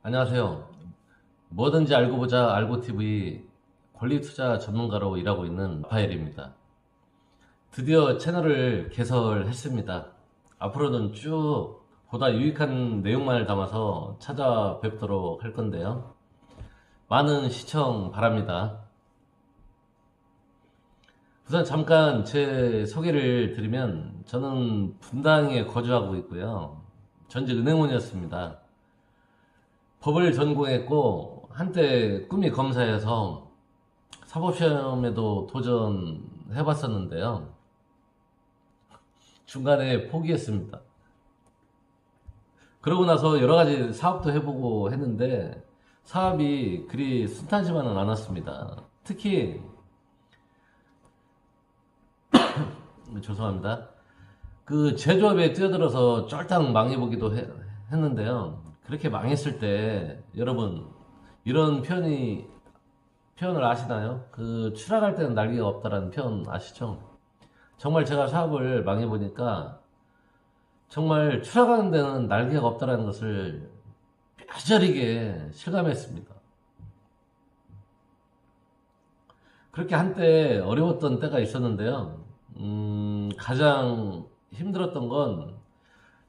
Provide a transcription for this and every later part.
안녕하세요. 뭐든지 알고 보자 알고TV 권리투자 전문가로 일하고 있는 라파엘입니다. 드디어 채널을 개설했습니다. 앞으로는 쭉 보다 유익한 내용만을 담아서 찾아뵙도록 할 건데요. 많은 시청 바랍니다. 우선 잠깐 제 소개를 드리면 저는 분당에 거주하고 있고요. 전직 은행원이었습니다. 법을 전공했고 한때 꿈이 검사여서 사법시험에도 도전해봤었는데요. 중간에 포기했습니다. 그러고 나서 여러 가지 사업도 해보고 했는데 사업이 그리 순탄하지만은 않았습니다. 특히 죄송합니다. 그 제조업에 뛰어들어서 쫄딱 망해보기도 했는데요. 그렇게 망했을 때 여러분 이런 표현을 아시나요? 그 추락할 때는 날개가 없다라는 표현 아시죠? 정말 제가 사업을 망해보니까 정말 추락하는 데는 날개가 없다라는 것을 뼈저리게 실감했습니다. 그렇게 한때 어려웠던 때가 있었는데요. 가장 힘들었던 건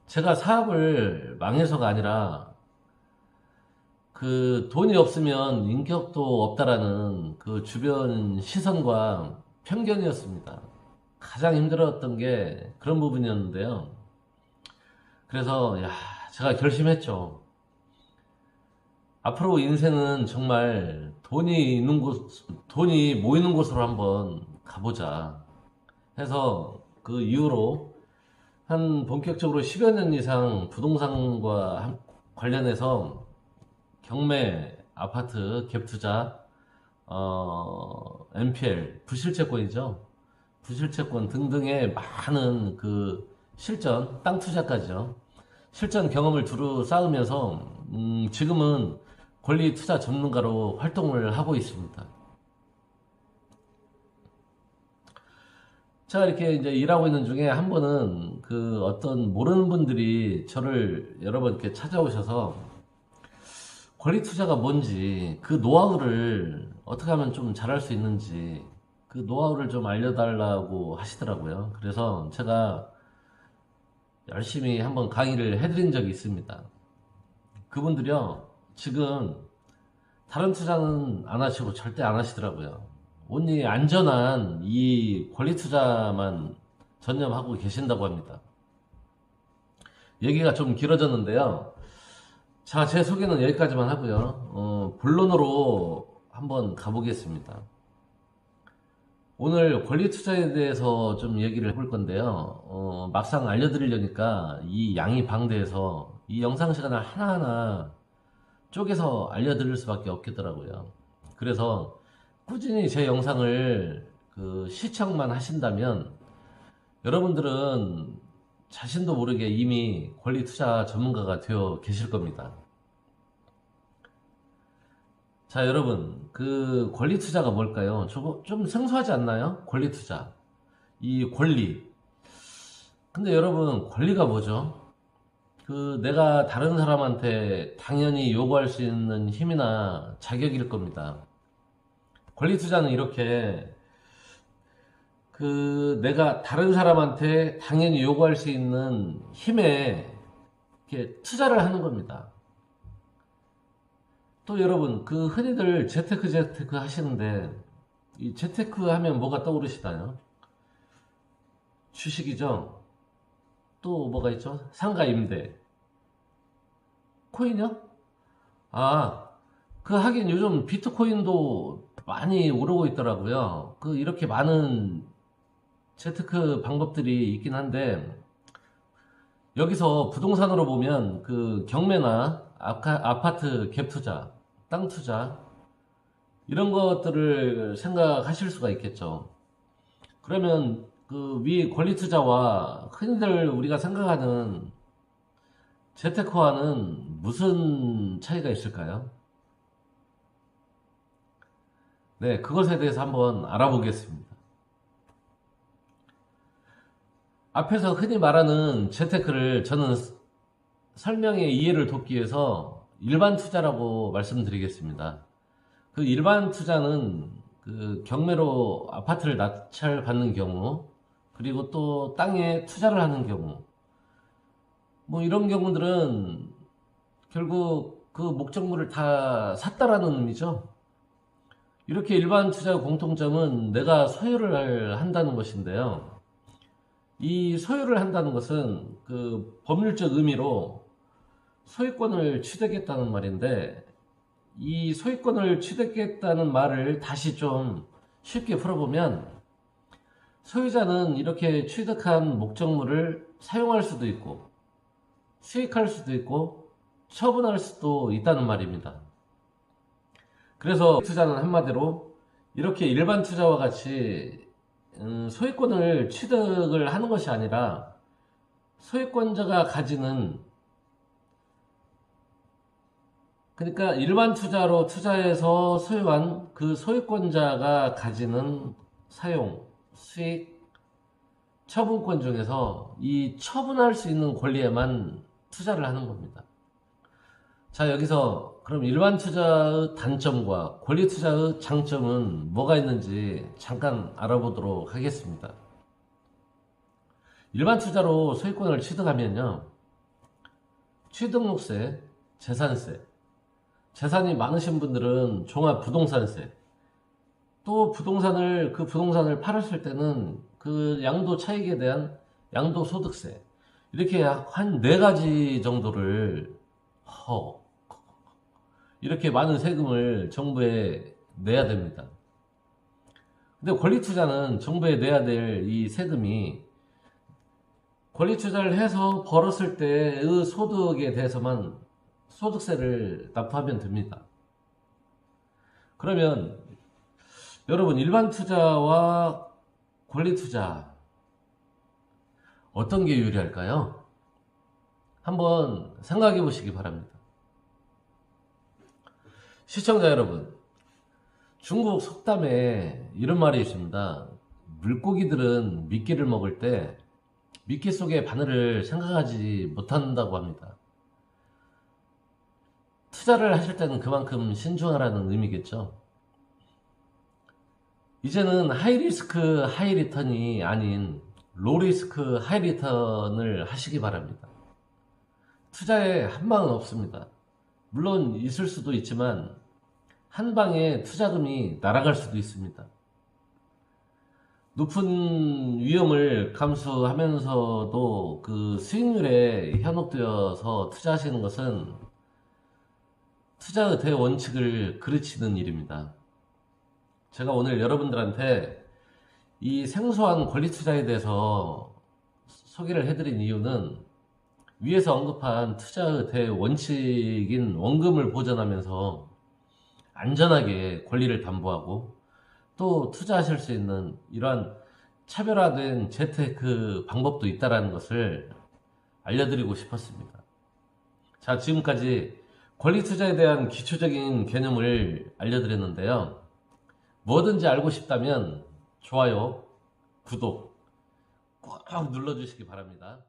제가 사업을 망해서가 아니라 그 돈이 없으면 인격도 없다라는 그 주변 시선과 편견이었습니다. 가장 힘들었던 게 그런 부분이었는데요. 그래서 제가 결심했죠. 앞으로 인생은 정말 돈이 모이는 곳으로 한번 가보자 해서 그 이후로 한 본격적으로 10여 년 이상 부동산과 관련해서 경매, 아파트, 갭투자, NPL, 부실채권이죠. 부실채권 등등의 많은 그 실전, 땅 투자까지요. 실전 경험을 두루 쌓으면서 지금은 권리 투자 전문가로 활동을 하고 있습니다. 제가 이렇게 이제 일하고 있는 중에 한 번은 그 어떤 모르는 분들이 저를 여러 번 이렇게 찾아오셔서 권리 투자가 뭔지 그 노하우를 어떻게 하면 좀 잘할 수 있는지 그 노하우를 좀 알려달라고 하시더라고요. 그래서 제가 열심히 한번 강의를 해드린 적이 있습니다. 그분들이요, 지금 다른 투자는 안 하시고 절대 안 하시더라고요. 온리 안전한 이 권리 투자만 전념하고 계신다고 합니다. 얘기가 좀 길어졌는데요. 자, 제 소개는 여기까지만 하고요. 본론으로 한번 가보겠습니다. 오늘 권리 투자에 대해서 좀 얘기를 해볼 건데요. 막상 알려드리려니까 이 양이 방대해서 이 영상 시간을 하나하나 쪼개서 알려드릴 수밖에 없겠더라고요. 그래서 꾸준히 제 영상을 그 시청만 하신다면 여러분들은 자신도 모르게 이미 권리 투자 전문가가 되어 계실 겁니다. 자, 여러분, 그 권리 투자가 뭘까요? 저거 좀 생소하지 않나요? 권리 투자. 이 권리. 근데 여러분, 권리가 뭐죠? 그 내가 다른 사람한테 당연히 요구할 수 있는 힘이나 자격일 겁니다. 권리 투자는 이렇게 그 내가 다른 사람한테 당연히 요구할 수 있는 힘에 이렇게 투자를 하는 겁니다. 또 여러분, 그 흔히들 재테크 하시는데 이 재테크 하면 뭐가 떠오르시나요? 주식이죠. 또 뭐가 있죠? 상가 임대. 코인이요? 아, 그 하긴 요즘 비트코인도 많이 오르고 있더라고요. 그 이렇게 많은 재테크 방법들이 있긴 한데 여기서 부동산으로 보면 그 경매나 아파트 갭 투자, 땅 투자 이런 것들을 생각하실 수가 있겠죠. 그러면 그 위 권리 투자와 흔히들 우리가 생각하는 재테크와는 무슨 차이가 있을까요? 네, 그것에 대해서 한번 알아보겠습니다. 앞에서 흔히 말하는 재테크를 저는 설명의 이해를 돕기 위해서 일반 투자라고 말씀드리겠습니다. 그 일반 투자는 그 경매로 아파트를 낙찰받는 경우, 그리고 또 땅에 투자를 하는 경우, 뭐 이런 경우들은 결국 그 목적물을 다 샀다라는 의미죠. 이렇게 일반 투자의 공통점은 내가 소유를 한다는 것인데요. 이 소유를 한다는 것은 그 법률적 의미로 소유권을 취득했다는 말인데, 이 소유권을 취득했다는 말을 다시 좀 쉽게 풀어보면, 소유자는 이렇게 취득한 목적물을 사용할 수도 있고 수익할 수도 있고 처분할 수도 있다는 말입니다. 그래서 투자는 한마디로 이렇게 일반 투자와 같이 소유권을 취득을 하는 것이 아니라, 소유권자가 가지는, 그러니까 일반 투자로 투자해서 소유한 그 소유권자가 가지는 사용, 수익, 처분권 중에서 이 처분할 수 있는 권리에만 투자를 하는 겁니다. 자, 여기서 그럼 일반 투자의 단점과 권리 투자의 장점은 뭐가 있는지 잠깐 알아보도록 하겠습니다. 일반 투자로 소유권을 취득하면요, 취득록세, 재산세, 재산이 많으신 분들은 종합부동산세, 또 그 부동산을 팔았을 때는 그 양도 차익에 대한 양도소득세, 이렇게 한 4가지 정도를 이렇게 많은 세금을 정부에 내야 됩니다. 근데 권리투자는 정부에 내야 될 이 세금이 권리투자를 해서 벌었을 때의 소득에 대해서만 소득세를 납부하면 됩니다. 그러면 여러분, 일반 투자와 권리 투자 어떤 게 유리할까요? 한번 생각해 보시기 바랍니다. 시청자 여러분, 중국 속담에 이런 말이 있습니다. 물고기들은 미끼를 먹을 때 미끼 속의 바늘을 생각하지 못한다고 합니다. 투자를 하실 때는 그만큼 신중하라는 의미겠죠. 이제는 하이리스크 하이리턴이 아닌 로리스크 하이리턴을 하시기 바랍니다. 투자에 한방은 없습니다. 물론 있을 수도 있지만 한 방에 투자금이 날아갈 수도 있습니다. 높은 위험을 감수하면서도 그 수익률에 현혹되어서 투자하시는 것은 투자의 대원칙을 그르치는 일입니다. 제가 오늘 여러분들한테 이 생소한 권리 투자에 대해서 소개를 해드린 이유는, 위에서 언급한 투자의 대원칙인 원금을 보전하면서 안전하게 권리를 담보하고 또 투자하실 수 있는 이러한 차별화된 재테크 방법도 있다는 것을 알려드리고 싶었습니다. 자, 지금까지 권리 투자에 대한 기초적인 개념을 알려드렸는데요. 뭐든지 알고 싶다면 좋아요, 구독 꼭 눌러주시기 바랍니다.